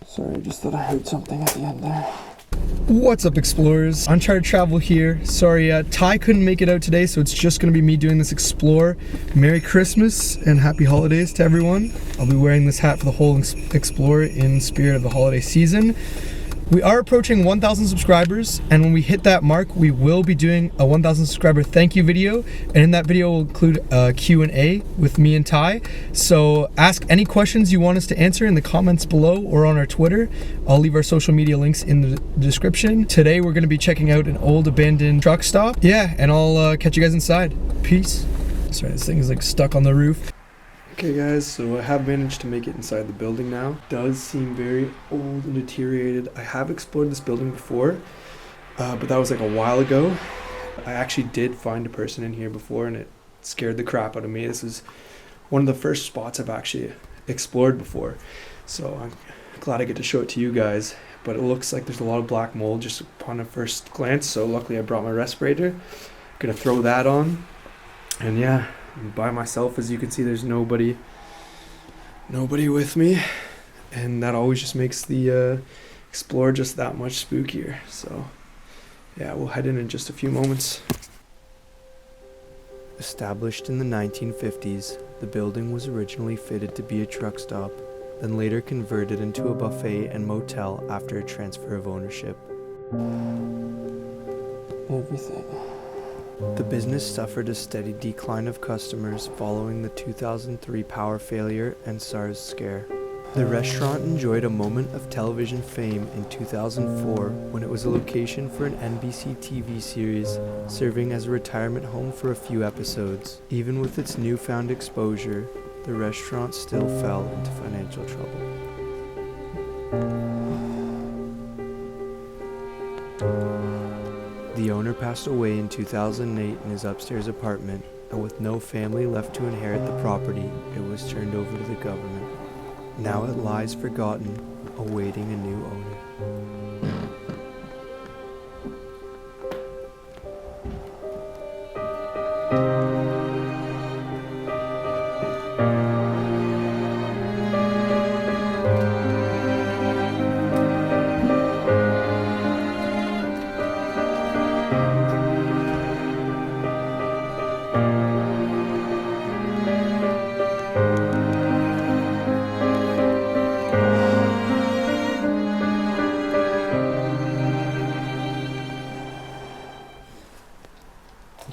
Sorry, I just thought I heard something at the end there. What's up, explorers? Uncharted Travel here. Sorry, Ty couldn't make it out today, so it's just gonna be me doing this explore. Merry Christmas and happy holidays to everyone. I'll be wearing this hat for the whole explore in spirit of the holiday season. We are approaching 1,000 subscribers, and when we hit that mark, we will be doing a 1,000 subscriber thank you video, and in that video will include a Q&A with me and Ty. So ask any questions you want us to answer in the comments below or on our Twitter. I'll leave our social media links in the description. Today we're going to be checking out an old abandoned truck stop. Yeah, and I'll catch you guys inside. Peace. Sorry, this thing is like stuck on the roof. Okay guys, so I have managed to make it inside the building now. It does seem very old and deteriorated. I have explored this building before, but that was like a while ago. I actually did find a person in here before and it scared the crap out of me. This is one of the first spots I've actually explored before. So I'm glad I get to show it to you guys. But it looks like there's a lot of black mold just upon a first glance. So luckily I brought my respirator. Gonna throw that on. And yeah. By myself, as you can see, there's nobody with me, and that always just makes the Explorer just that much spookier. So yeah, we'll head in just a few moments. Established in the 1950s, the building was originally fitted to be a truck stop, then later converted into a buffet and motel after a transfer of ownership. Everything. The business suffered a steady decline of customers following the 2003 power failure and SARS scare. The restaurant enjoyed a moment of television fame in 2004 when it was a location for an NBC TV series, serving as a retirement home for a few episodes. Even with its newfound exposure, the restaurant still fell into financial trouble. The owner passed away in 2008 in his upstairs apartment, and with no family left to inherit the property, it was turned over to the government. Now it lies forgotten, awaiting a new owner.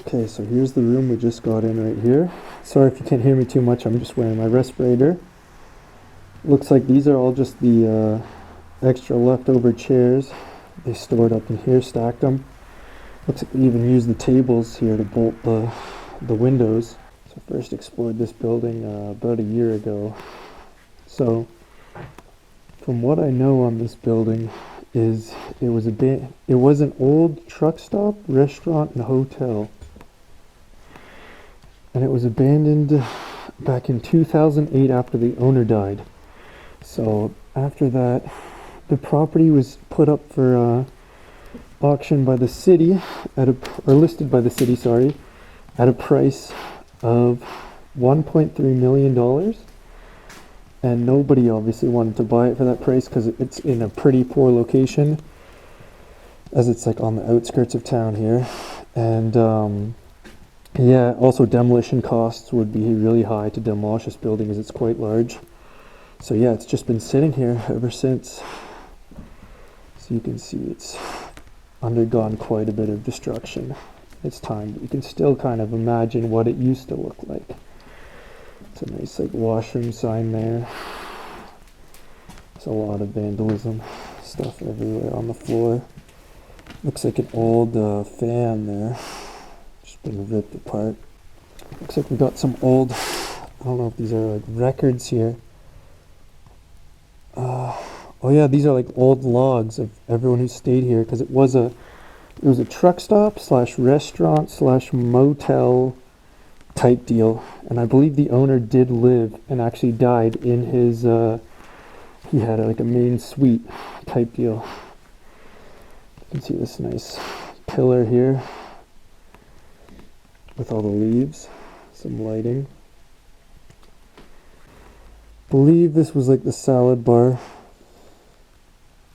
Okay, so here's the room we just got in right here. Sorry if you can't hear me too much, I'm just wearing my respirator. Looks like these are all just the extra leftover chairs. They stored up in here, stacked them. Looks like they even used the tables here to bolt the windows. So first explored this building about a year ago. So from what I know on this building is it was an old truck stop, restaurant, and hotel. And it was abandoned back in 2008 after the owner died. So after that, the property was put up for auction by the city or listed by the city, sorry, at a price of $1.3 million. And nobody obviously wanted to buy it for that price because it's in a pretty poor location, as it's like on the outskirts of town here. And yeah, also demolition costs would be really high to demolish this building as it's quite large. So yeah, it's just been sitting here ever since. So you can see it's undergone quite a bit of destruction. It's time, but you can still kind of imagine what it used to look like. It's a nice like washroom sign there. There's a lot of vandalism, stuff everywhere on the floor. Looks like an old fan there. Been ripped apart. Looks like we got some old, I don't know if these are like records here. Oh yeah, these are like old logs of everyone who stayed here, because it was a truck stop slash restaurant slash motel type deal, and I believe the owner did live and actually died in his he had like a main suite type deal. You can see this nice pillar here with all the leaves, some lighting. Believe this was like the salad bar.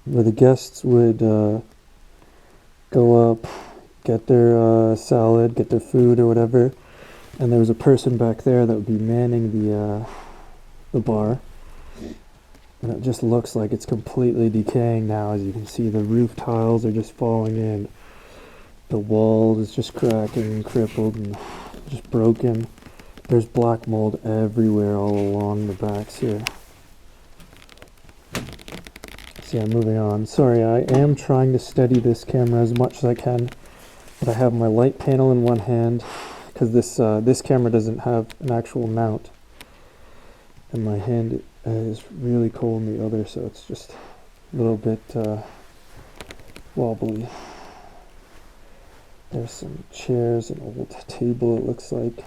where the guests would go up, get their salad, get their food or whatever, and there was a person back there that would be manning the bar. And it just looks like it's completely decaying now. As you can see, the roof tiles are just falling in. The wall is just cracking and crippled and just broken. There's black mold everywhere all along the backs here. So yeah, moving on. Sorry, I am trying to steady this camera as much as I can. But I have my light panel in one hand because this camera doesn't have an actual mount. And my hand is really cold in the other, so it's just a little bit wobbly. There's some chairs, an old table it looks like.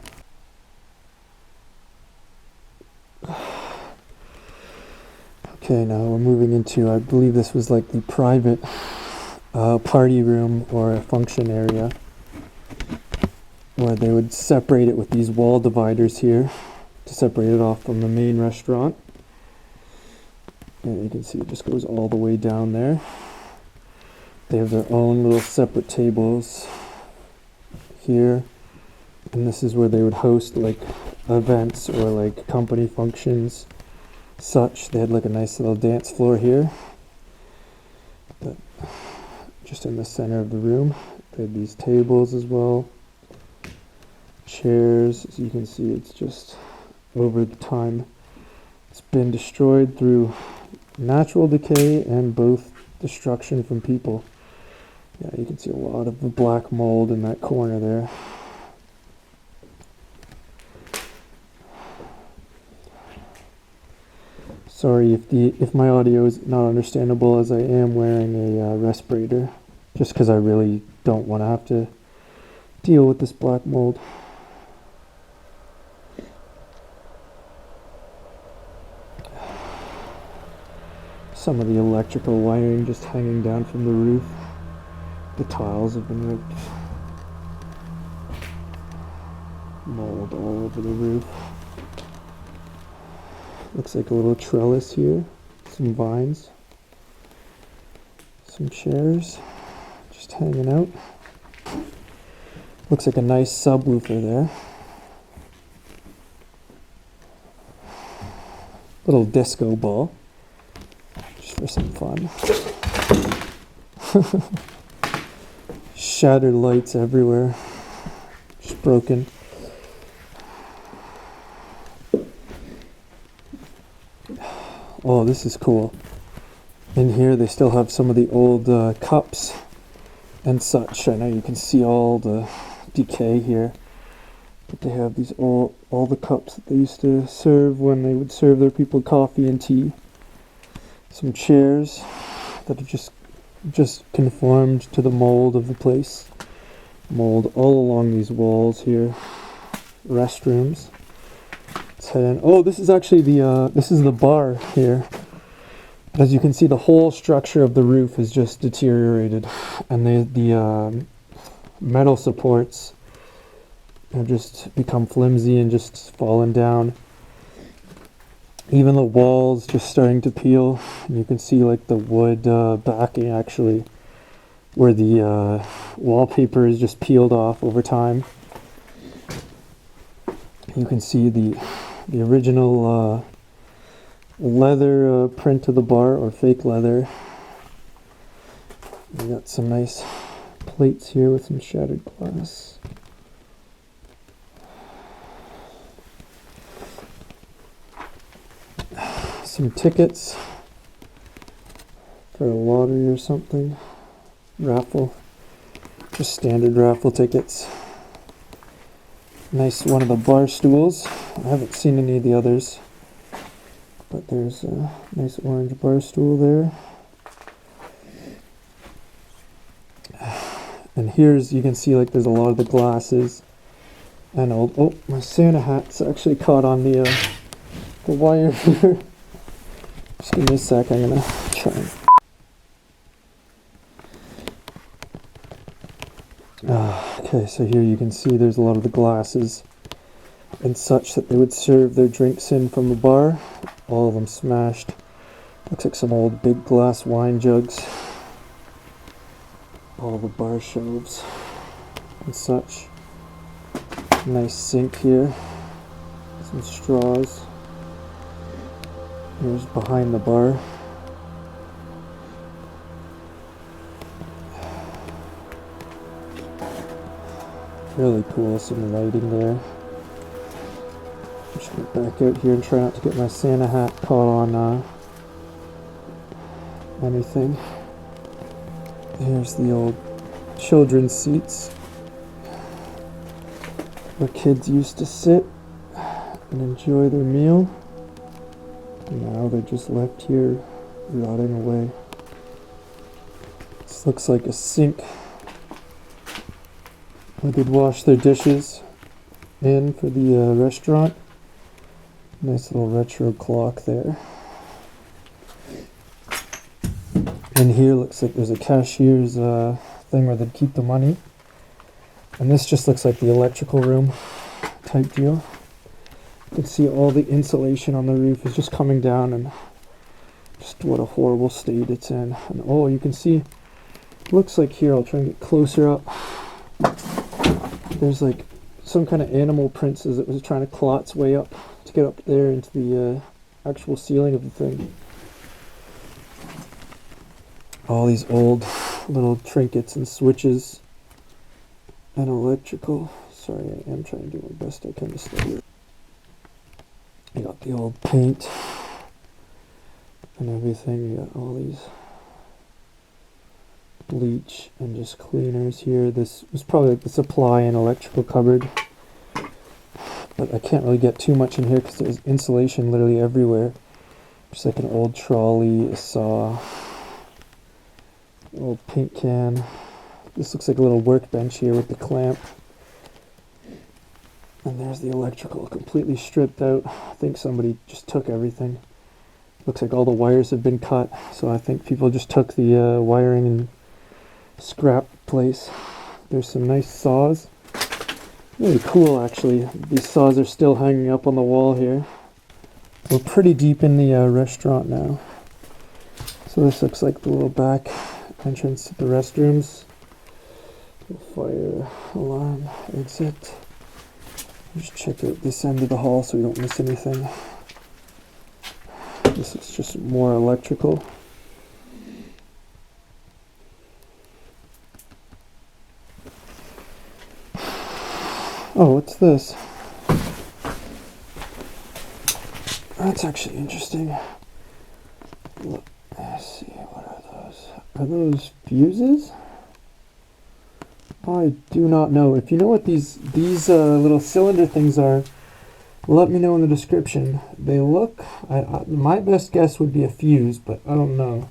Okay, now we're moving into, I believe this was like the private party room or a function area where they would separate it with these wall dividers here to separate it off from the main restaurant. And you can see it just goes all the way down there. They have their own little separate tables here, and this is where they would host like events or like company functions such. They had like a nice little dance floor here, but just in the center of the room. They had these tables as well, chairs. As you can see, it's just over the time it's been destroyed through natural decay and both destruction from people. Yeah, you can see a lot of the black mold in that corner there. Sorry if my audio is not understandable, as I am wearing a respirator, just because I really don't want to have to deal with this black mold. Some of the electrical wiring just hanging down from the roof. The tiles have been ripped. Mold all over the roof. Looks like a little trellis here. Some vines. Some chairs just hanging out. Looks like a nice subwoofer there. Little disco ball. Just for some fun. Shattered lights everywhere. Just broken. Oh, this is cool. In here they still have some of the old cups and such. I know you can see all the decay here. But they have these all the cups that they used to serve when they would serve their people coffee and tea. Some chairs that are just conformed to the mold of the place. Mold all along these walls here. Restrooms. Let's head in. Oh, this is actually this is the bar here. But as you can see, the whole structure of the roof is just deteriorated, and the metal supports have just become flimsy and just fallen down. Even the walls just starting to peel. And you can see like the wood backing actually, where the wallpaper is just peeled off over time. You can see the original leather print of the bar, or fake leather. We got some nice plates here with some shattered glass. Some tickets for a lottery or something. Raffle. Just standard raffle tickets. Nice one of the bar stools. I haven't seen any of the others. But there's a nice orange bar stool there. And here's, you can see like there's a lot of the glasses and old, oh, my Santa hat's actually caught on the wire here. Just give me a sec, I'm gonna try and... Okay, so here you can see there's a lot of the glasses and such that they would serve their drinks in from the bar. All of them smashed. Looks like some old big glass wine jugs. All the bar shelves and such. Nice sink here. Some straws. Here's behind the bar. Really cool, some lighting there. Just get back out here and try not to get my Santa hat caught on anything. Here's the old children's seats where kids used to sit and enjoy their meal. Now they're just left here rotting away. This looks like a sink where they'd wash their dishes in for the restaurant. Nice little retro clock there. And here looks like there's a cashier's thing where they'd keep the money. And this just looks like the electrical room type deal. You can see all the insulation on the roof is just coming down, and just what a horrible state it's in. And oh, you can see, looks like here, I'll try and get closer up. There's like some kind of animal prints as it was trying to claw its way up to get up there into the actual ceiling of the thing. All these old little trinkets and switches and electrical. Sorry, I am trying to do my best I can to stay here. You got the old paint and everything. You got all these bleach and just cleaners here. This was probably like the supply and electrical cupboard, but I can't really get too much in here because there's insulation literally everywhere. Just like an old trolley, a saw, old paint can. This looks like a little workbench here with the clamp. And there's the electrical, completely stripped out. I think somebody just took everything. Looks like all the wires have been cut, so I think people just took the wiring and scrap place. There's some nice saws. Really cool, actually. These saws are still hanging up on the wall here. We're pretty deep in the restaurant now. So this looks like the little back entrance to the restrooms. Fire alarm exit. Just check out this end of the hall so we don't miss anything. This is just more electrical. Oh, what's this? That's actually interesting. Look, let's see, what are those? Are those fuses? I do not know. If you know what these little cylinder things are, let me know in the description. They look, my best guess would be a fuse, but I don't know.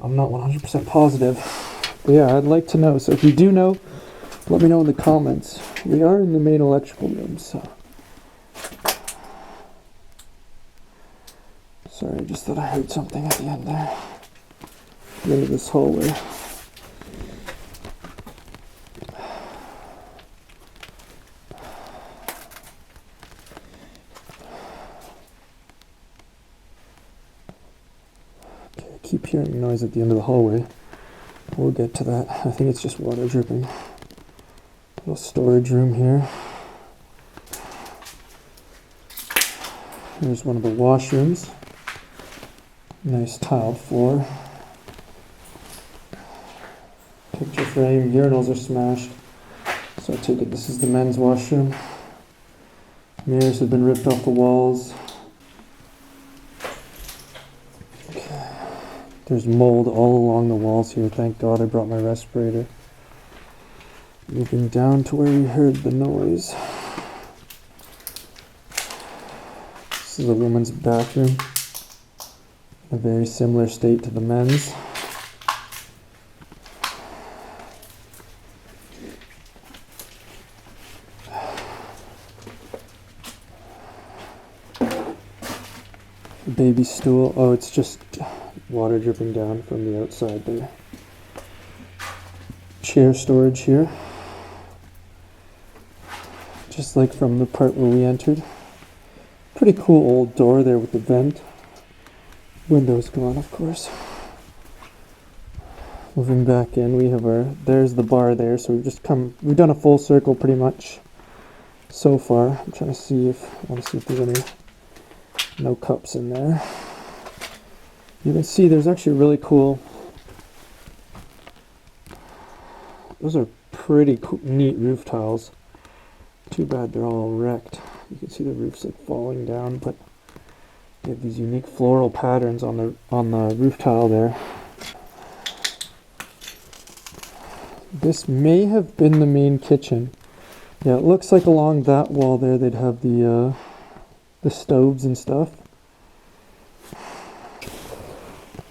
I'm not 100% positive. But yeah, I'd like to know. So if you do know, let me know in the comments. We are in the main electrical room, so. Sorry, I just thought I heard something at the end there. The end of this hallway. Keep hearing noise at the end of the hallway. We'll get to that. I think it's just water dripping. Little storage room here. Here's one of the washrooms. Nice tiled floor. Picture frame. Urinals are smashed. So I take it this is the men's washroom. Mirrors have been ripped off the walls. There's mold all along the walls here. Thank God I brought my respirator. Moving down to where we heard the noise. This is a woman's bathroom. A very similar state to the men's. Baby stool. Oh, it's just water dripping down from the outside there. Chair storage here. Just like from the part where we entered. Pretty cool old door there with the vent. Windows gone, of course. Moving back in, we have there's the bar there, so we've done a full circle pretty much so far. I'm trying to see I want to see if there's no cups in there. You can see there's actually really cool, those are pretty cool, neat roof tiles. Too bad they're all wrecked. You can see the roof's like falling down, but they have these unique floral patterns on the roof tile there. This may have been the main kitchen. Yeah, it looks like along that wall there they'd have the stoves and stuff.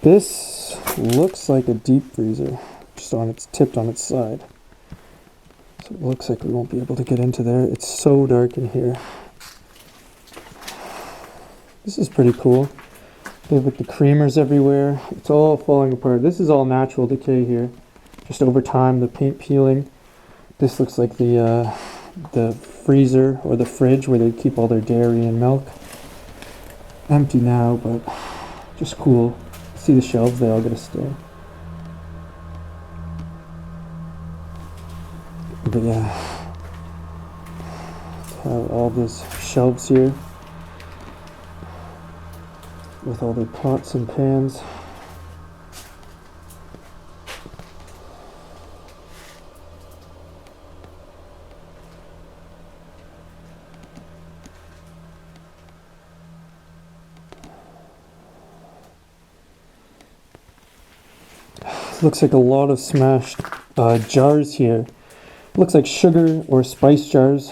This looks like a deep freezer, just tipped on its side. So it looks like we won't be able to get into there. It's so dark in here. This is pretty cool. They have like the creamers everywhere. It's all falling apart. This is all natural decay here. Just over time, the paint peeling. This looks like the freezer or the fridge where they keep all their dairy and milk. Empty now, but just cool. See the shelves, they all get a stay. But yeah, have all these shelves here with all their pots and pans. Looks like a lot of smashed jars here. Looks like sugar or spice jars,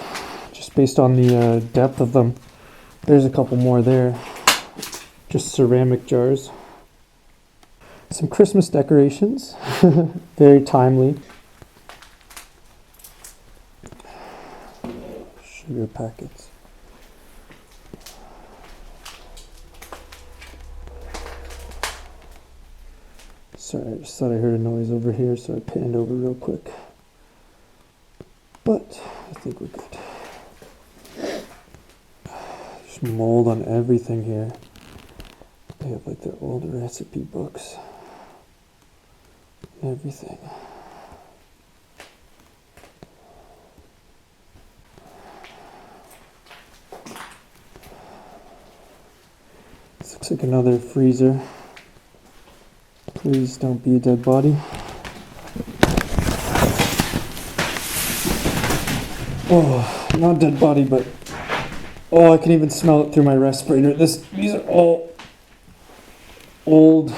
just based on the depth of them. There's a couple more there. Just ceramic jars. Some Christmas decorations. Very timely. Sugar packets. Sorry, I just thought I heard a noise over here, so I panned over real quick. But I think we're good. There's mold on everything here. They have like their old recipe books. Everything. This looks like another freezer. Please don't be a dead body. Oh, not dead body, but oh, I can even smell it through my respirator. These are all old,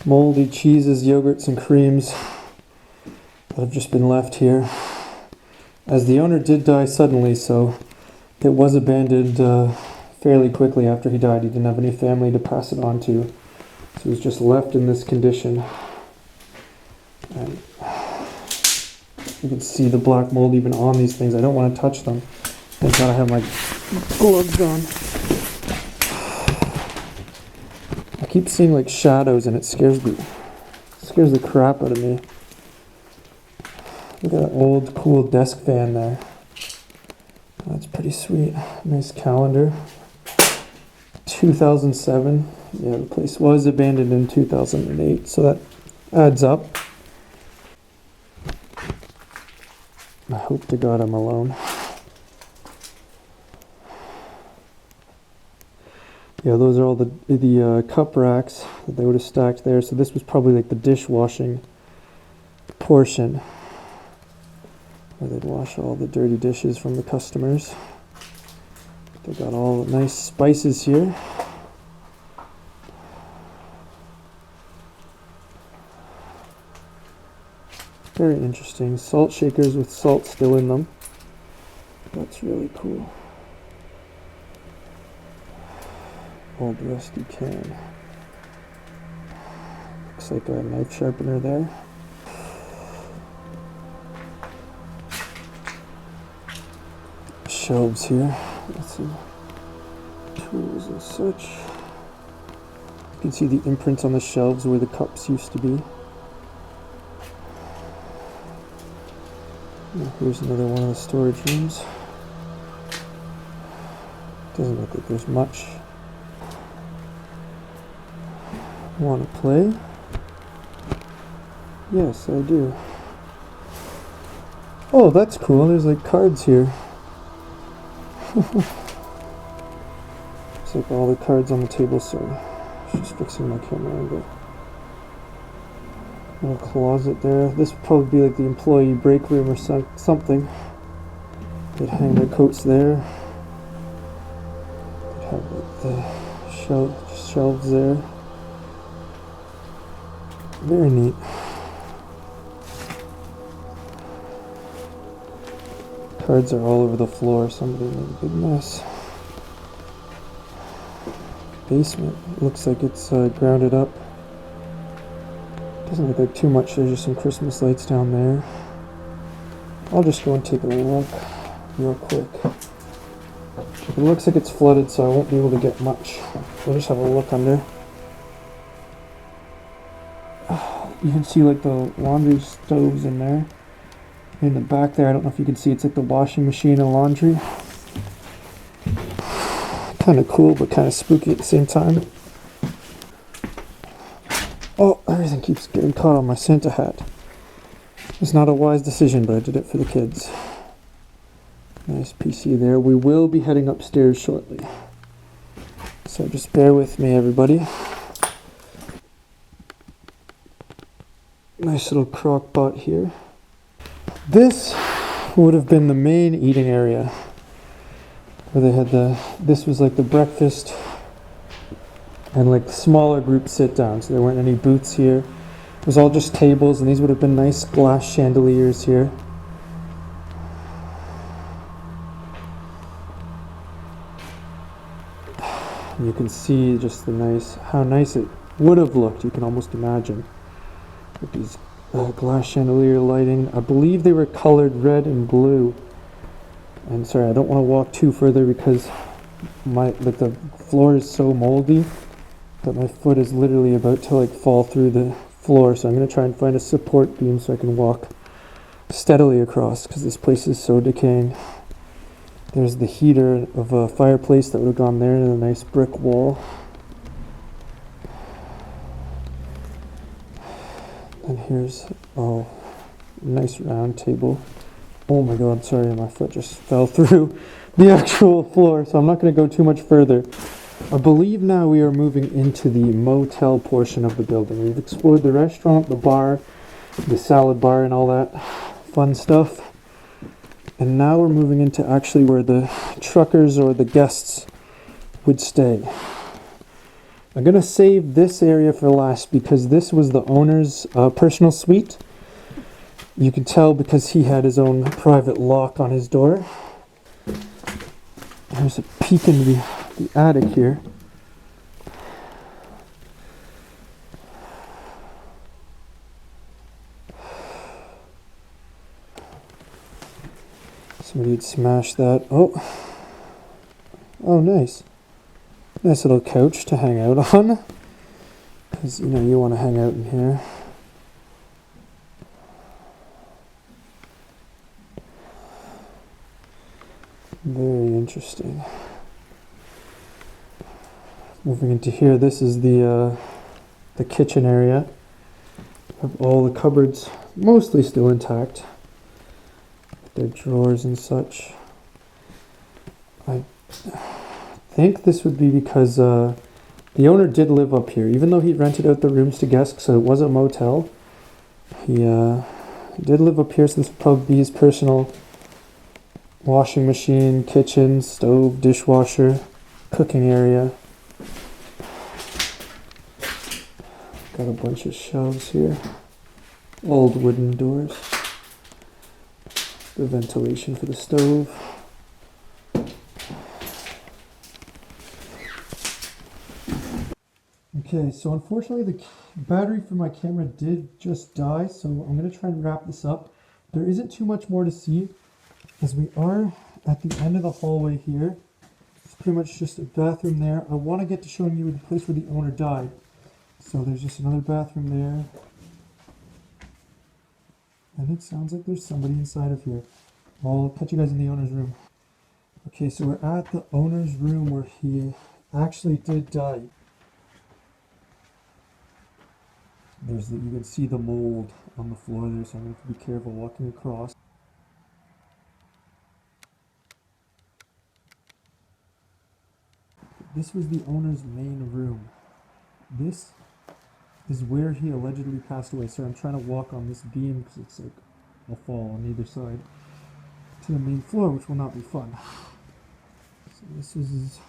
moldy cheeses, yogurts, and creams that have just been left here. As the owner did die suddenly, so it was abandoned fairly quickly after he died. He didn't have any family to pass it on to. So it was just left in this condition. And you can see the black mold even on these things. I don't want to touch them. Thank God I have my gloves on. I keep seeing like shadows and it scares the crap out of me. Look at that old cool desk fan there. That's pretty sweet. Nice calendar. 2007. Yeah, the place was abandoned in 2008, so that adds up. I hope to God I'm alone. Yeah, those are all the cup racks that they would have stacked there. So this was probably like the dishwashing portion, where they'd wash all the dirty dishes from the customers. They got all the nice spices here. Very interesting. Salt shakers with salt still in them. That's really cool. Old rusty can. Looks like a knife sharpener there. Shelves here. Let's see. Tools and such. You can see the imprints on the shelves where the cups used to be. Here's another one of the storage rooms. Doesn't look like there's much. Want to play? Yes, I do. Oh, that's cool. There's like cards here. It's like all the cards on the table, so just fixing my camera angle. Little closet there. This would probably be like the employee break room or something. They'd hang their coats there. They'd have like the shelves there. Very neat. Cards are all over the floor. Somebody made a big mess. Basement. Looks like it's grounded up. Doesn't look like too much. There's just some Christmas lights down there. I'll just go and take a look real quick. It looks like it's flooded, so I won't be able to get much. We'll just have a look under. You can see like the laundry stoves in there. In the back there, I don't know if you can see, it's like the washing machine and laundry. Kind of cool, but kind of spooky at the same time. Oh, everything keeps getting caught on my Santa hat. It's not a wise decision, but I did it for the kids. Nice PC there. We will be heading upstairs shortly. So just bear with me, everybody. Nice little crock pot here. This would have been the main eating area. Where they had this was like the breakfast and like smaller group sit down. So there weren't any booths here. It was all just tables, and these would have been nice glass chandeliers here. You can see just how nice it would have looked. You can almost imagine with these glass chandelier lighting. I believe they were colored red and blue. And sorry, I don't want to walk too further because the floor is so moldy that my foot is literally about to like fall through the floor. So I'm going to try and find a support beam so I can walk steadily across, because this place is so decaying. There's the heater of a fireplace that would have gone there, and a nice brick wall. And here's a nice round table. Oh my god, sorry, my foot just fell through the actual floor, so I'm not going to go too much further. I believe now we are moving into the motel portion of the building. We've explored the restaurant, the bar, the salad bar, and all that fun stuff. And now we're moving into actually where the truckers or the guests would stay. I'm going to save this area for last because this was the owner's personal suite. You can tell because he had his own private lock on his door. There's a peek into the attic here. Somebody had smashed that. Oh, nice. Nice little couch to hang out on. Because, you want to hang out in here. Very interesting. Moving into here, this is the kitchen area. Have all the cupboards mostly still intact. Their drawers and such. I think this would be because the owner did live up here, even though he rented out the rooms to guests, so it was a motel. He did live up here, so this would probably be his personal washing machine, kitchen, stove, dishwasher, cooking area. Got a bunch of shelves here. Old wooden doors. The ventilation for the stove. Okay, so unfortunately the battery for my camera did just die, so I'm going to try and wrap this up. There isn't too much more to see, as we are at the end of the hallway here. It's pretty much just a bathroom there. I want to get to showing you the place where the owner died. So there's just another bathroom there. And it sounds like there's somebody inside of here. I'll catch you guys in the owner's room. Okay, so we're at the owner's room where he actually did die. You can see the mold on the floor there, so I'm going to have to be careful walking across. This was the owner's main room. This is where he allegedly passed away. So I'm trying to walk on this beam because it's like I'll fall on either side to the main floor, which will not be fun. So this is his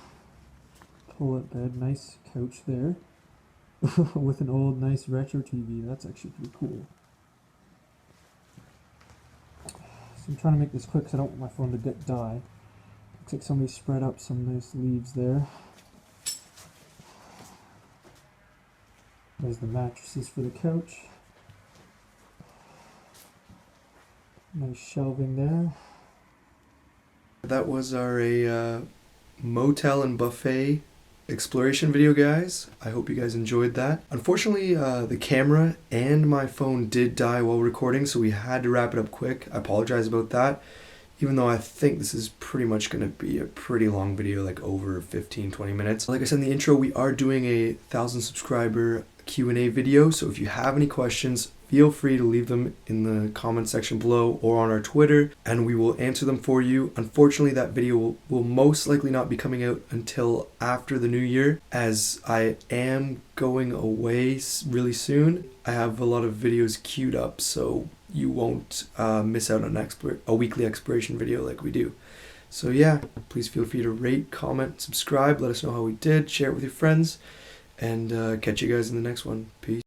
pull-up bed, nice couch there with an old nice retro TV. That's actually pretty cool. So I'm trying to make this quick because I don't want my phone to die. Looks like somebody spread up some nice leaves there. There's the mattresses for the couch. Nice shelving there. That was our motel and buffet exploration video, guys. I hope you guys enjoyed that. Unfortunately, the camera and my phone did die while recording, so we had to wrap it up quick. I apologize about that, even though I think this is pretty much going to be a pretty long video, like over 15-20 minutes. Like I said in the intro, we are doing a 1,000 subscriber Q&A video, so if you have any questions, feel free to leave them in the comment section below or on our Twitter, and we will answer them for you. Unfortunately, that video will most likely not be coming out until after the new year, as I am going away really soon. I have a lot of videos queued up, so you won't miss out on a weekly exploration video like we do. So yeah, please feel free to rate, comment, subscribe, let us know how we did, share it with your friends, and catch you guys in the next one. Peace.